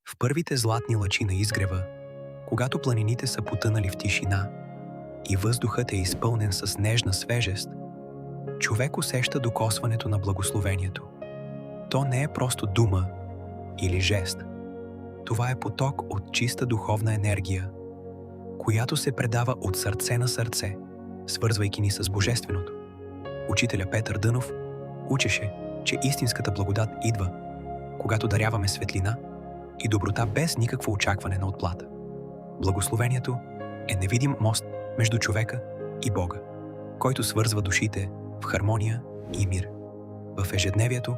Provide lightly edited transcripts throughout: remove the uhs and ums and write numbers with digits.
В първите златни лъчи на изгрева, когато планините са потънали в тишина и въздухът е изпълнен с нежна свежест, човек усеща докосването на благословението. То не е просто дума или жест. Това е поток от чиста духовна енергия, която се предава от сърце на сърце, свързвайки ни с Божественото. Учителя Петър Дънов учеше, че истинската благодат идва, когато даряваме светлина и доброта без никакво очакване на отплата. Благословението е невидим мост между човека и Бога, който свързва душите в хармония и мир. В ежедневието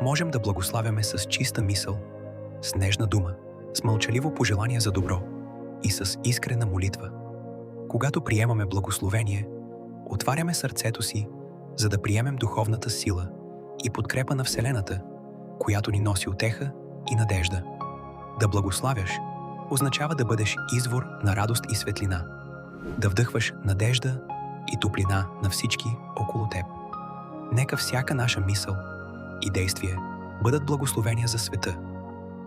можем да благославяме с чиста мисъл, с нежна дума, с мълчаливо пожелание за добро и с искрена молитва. Когато приемаме благословение, отваряме сърцето си, за да приемем духовната сила и подкрепа на Вселената, която ни носи утеха и надежда. Да благославяш означава да бъдеш извор на радост и светлина, да вдъхваш надежда и топлина на всички около теб. Нека всяка наша мисъл и действие бъдат благословения за света,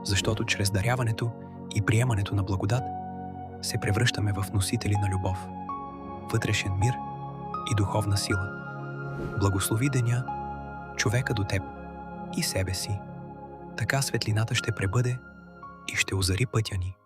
защото чрез даряването и приемането на благодат се превръщаме в носители на любов, вътрешен мир и духовна сила. Благослови деня, човека до теб и себе си. Така светлината ще пребъде и ще озари пътя ни.